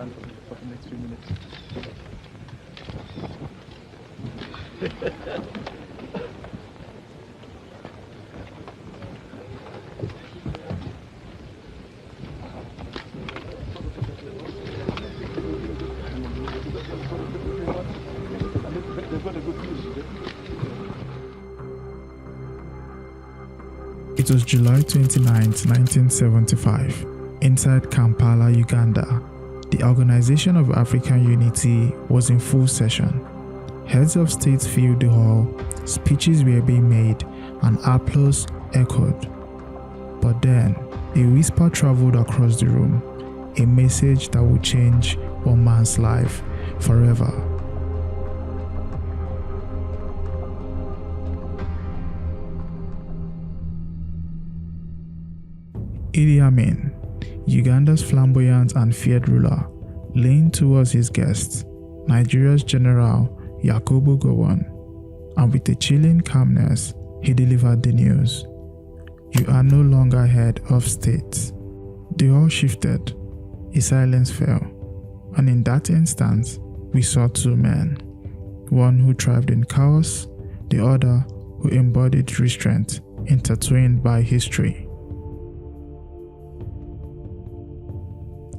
stand for the next few minutes. It was July 29, 1975, inside Kampala, Uganda. The Organization of African Unity was in full session. Heads of states filled the hall, speeches were being made, and applause echoed. But then, a whisper traveled across the room, a message that would change one man's life forever. Idi Amin, Uganda's flamboyant and feared ruler, leaned towards his guest, Nigeria's General Yakubu Gowon, and with a chilling calmness, he delivered the news. You are no longer head of state. They all shifted. A silence fell, and in that instant, we saw two men, one who thrived in chaos, the other who embodied restraint, intertwined by history.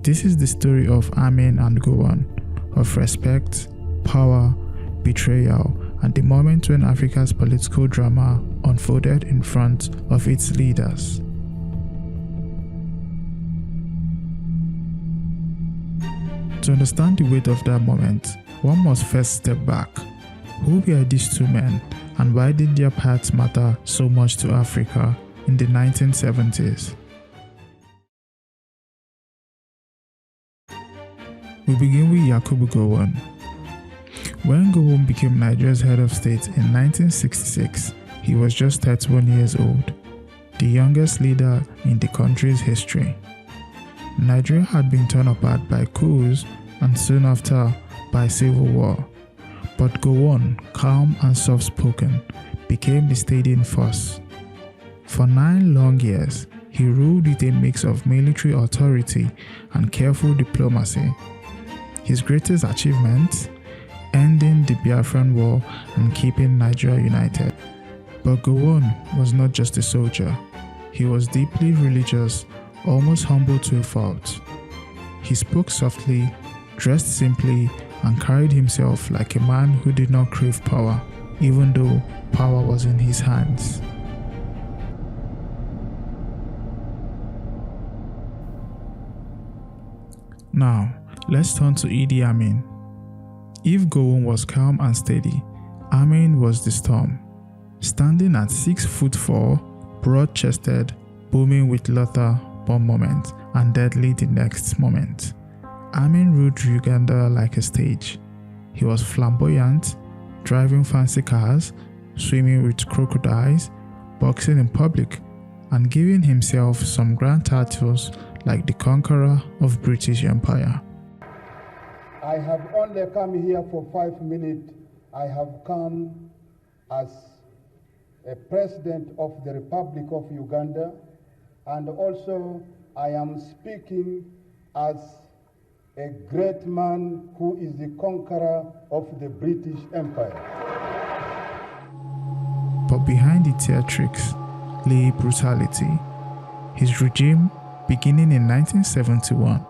This is the story of Amin and Gowon, of respect, power, betrayal, and the moment when Africa's political drama unfolded in front of its leaders. To understand the weight of that moment, one must first step back. Who were these two men, and why did their paths matter so much to Africa in the 1970s? We begin with Yakubu Gowon. When Gowon became Nigeria's head of state in 1966, he was just 31 years old, the youngest leader in the country's history. Nigeria had been torn apart by coups and soon after by civil war, but Gowon, calm and soft-spoken, became the steadying force. For 9 long years, he ruled with a mix of military authority and careful diplomacy. His greatest achievement, ending the Biafran War and keeping Nigeria united. But Gowon was not just a soldier. He was deeply religious, almost humble to a fault. He spoke softly, dressed simply, and carried himself like a man who did not crave power, even though power was in his hands. Now, let's turn to Idi Amin. If Gowon was calm and steady, Amin was the storm. Standing at 6'4", broad-chested, booming with laughter one moment and deadly the next moment. Amin ruled Uganda like a stage. He was flamboyant, driving fancy cars, swimming with crocodiles, boxing in public, and giving himself some grand titles like the conqueror of British Empire. I have only come here for 5 minutes. I have come as a president of the Republic of Uganda, and also I am speaking as a great man who is the conqueror of the British Empire. But behind the theatrics lay brutality. His regime, beginning in 1971,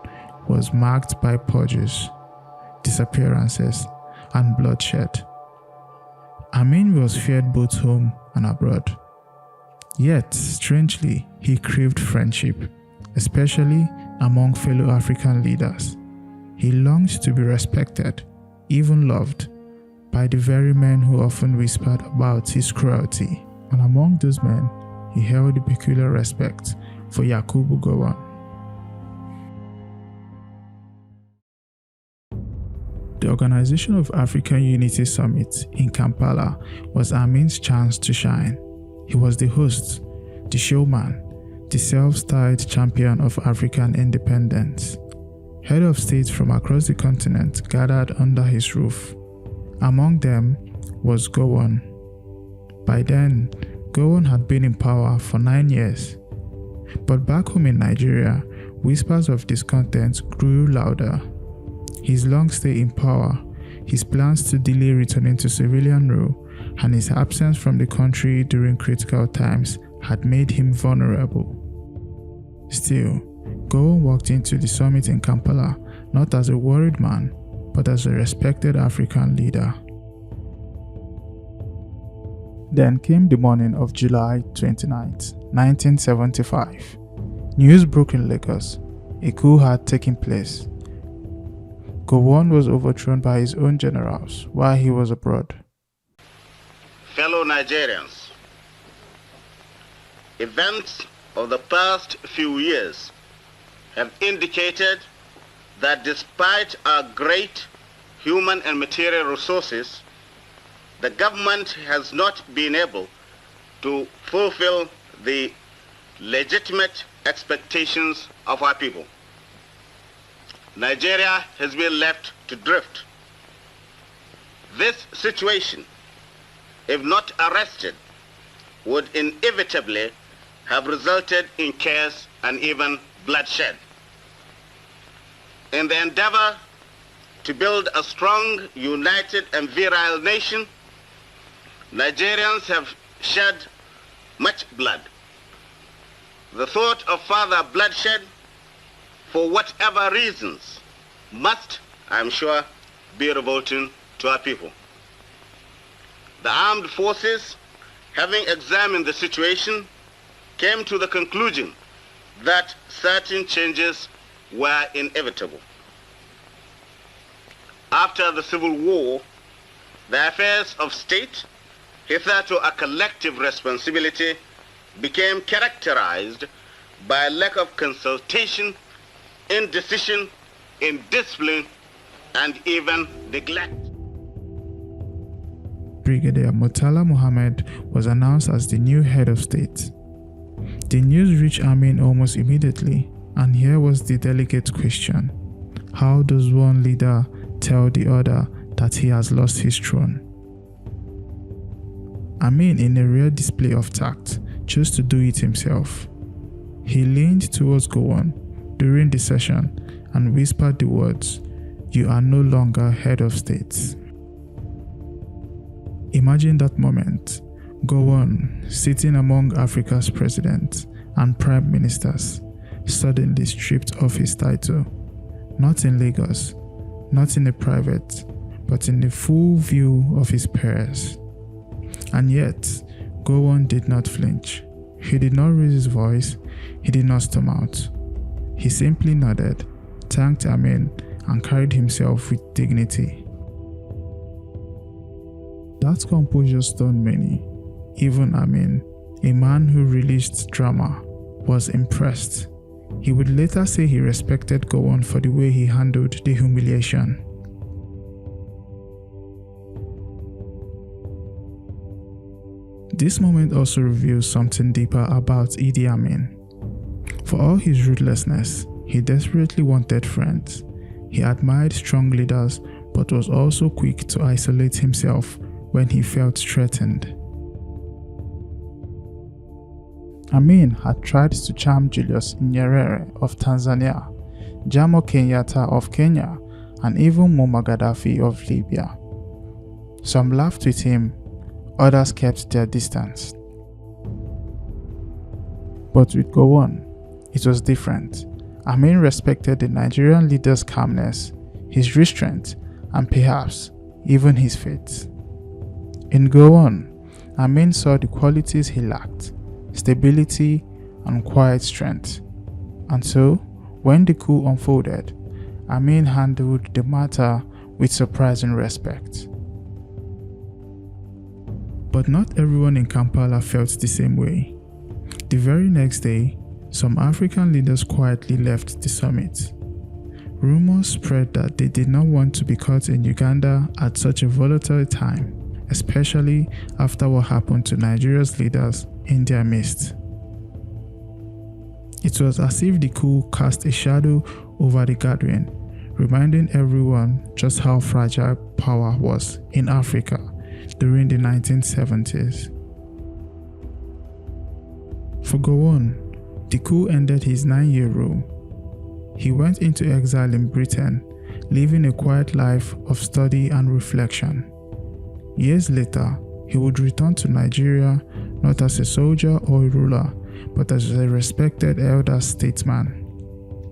was marked by purges, disappearances, and bloodshed. Amin was feared both home and abroad. Yet, strangely, he craved friendship, especially among fellow African leaders. He longed to be respected, even loved, by the very men who often whispered about his cruelty. And among those men, he held a peculiar respect for Yakubu Gowon. The Organization of African Unity Summit in Kampala was Amin's chance to shine. He was the host, the showman, the self-styled champion of African independence. Head of states from across the continent gathered under his roof. Among them was Gowon. By then, Gowon had been in power for 9 years. But back home in Nigeria, whispers of discontent grew louder. His long stay in power, his plans to delay returning to civilian rule, and his absence from the country during critical times had made him vulnerable. Still, Gowon walked into the summit in Kampala not as a worried man, but as a respected African leader. Then came the morning of July 29, 1975. News broke in Lagos. A coup had taken place. Gowon was overthrown by his own generals while he was abroad. Fellow Nigerians, events of the past few years have indicated that despite our great human and material resources, the government has not been able to fulfill the legitimate expectations of our people. Nigeria has been left to drift. This situation, if not arrested, would inevitably have resulted in chaos and even bloodshed. In the endeavor to build a strong, united, and virile nation, Nigerians have shed much blood. The thought of further bloodshed, for whatever reasons, must, I'm sure, be revolting to our people. The armed forces, having examined the situation, came to the conclusion that certain changes were inevitable. After the Civil War, the affairs of state, hitherto a collective responsibility, became characterized by a lack of consultation, indecision, indiscipline, and even neglect. Brigadier Murtala Muhammad was announced as the new head of state. The news reached Amin almost immediately, and here was the delicate question: how does one leader tell the other that he has lost his throne? Amin, in a rare display of tact, chose to do it himself. He leaned towards Gowon during the session and whispered the words, "You are no longer head of state." Imagine that moment. Gowon, sitting among Africa's presidents and prime ministers, suddenly stripped of his title, not in Lagos, not in a private, but in the full view of his peers. And yet, Gowon did not flinch. He did not raise his voice, he did not storm out. He simply nodded, thanked Amin, and carried himself with dignity. That composure stunned many. Even Amin, a man who relished drama, was impressed. He would later say he respected Gowon for the way he handled the humiliation. This moment also reveals something deeper about Idi Amin. For all his ruthlessness, he desperately wanted friends. He admired strong leaders, but was also quick to isolate himself when he felt threatened. Amin had tried to charm Julius Nyerere of Tanzania, Jomo Kenyatta of Kenya, and even Muammar Gaddafi of Libya. Some laughed with him, others kept their distance. But with Gowon, it was different. Amin respected the Nigerian leader's calmness, his restraint, and perhaps even his faith. In Gowon, Amin saw the qualities he lacked: stability and quiet strength. And so, when the coup unfolded, Amin handled the matter with surprising respect. But not everyone in Kampala felt the same way. The very next day, some African leaders quietly left the summit. Rumors spread that they did not want to be caught in Uganda at such a volatile time, especially after what happened to Nigeria's leaders in their midst. It was as if the coup cast a shadow over the gathering, reminding everyone just how fragile power was in Africa during the 1970s. For Gowon, the coup ended his 9-year rule. He went into exile in Britain, living a quiet life of study and reflection. Years later, he would return to Nigeria not as a soldier or a ruler, but as a respected elder statesman.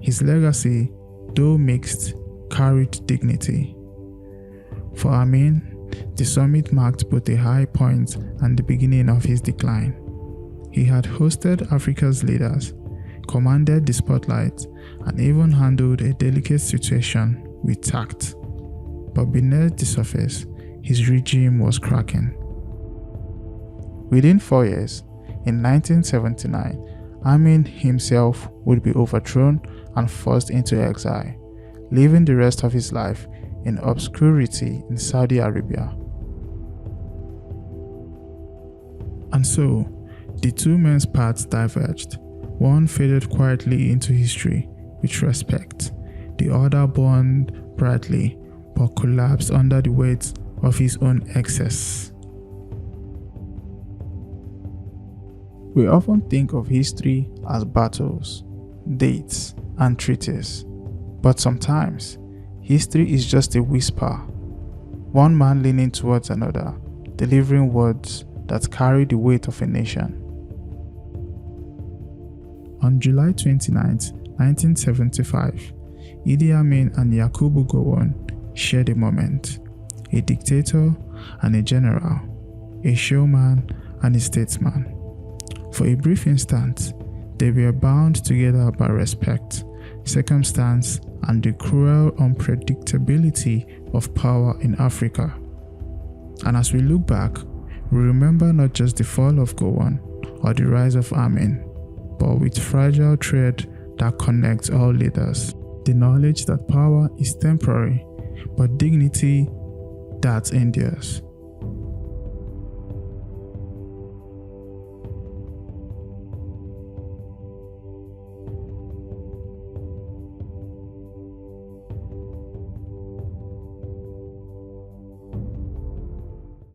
His legacy, though mixed, carried dignity. For Amin, the summit marked both a high point and the beginning of his decline. He had hosted Africa's leaders, commanded the spotlight, and even handled a delicate situation with tact. But beneath the surface, his regime was cracking. Within 4 years, in 1979, Amin himself would be overthrown and forced into exile, living the rest of his life in obscurity in Saudi Arabia. And so, the two men's paths diverged. One faded quietly into history with respect. The other burned brightly, but collapsed under the weight of his own excess. We often think of history as battles, dates, and treaties. But sometimes, history is just a whisper. One man leaning towards another, delivering words that carry the weight of a nation. On July 29, 1975, Idi Amin and Yakubu Gowon shared a moment. A dictator and a general, a showman and a statesman. For a brief instant, they were bound together by respect, circumstance, and the cruel unpredictability of power in Africa. And as we look back, we remember not just the fall of Gowon or the rise of Amin, but with fragile thread that connects all leaders. The knowledge that power is temporary, but dignity that endures.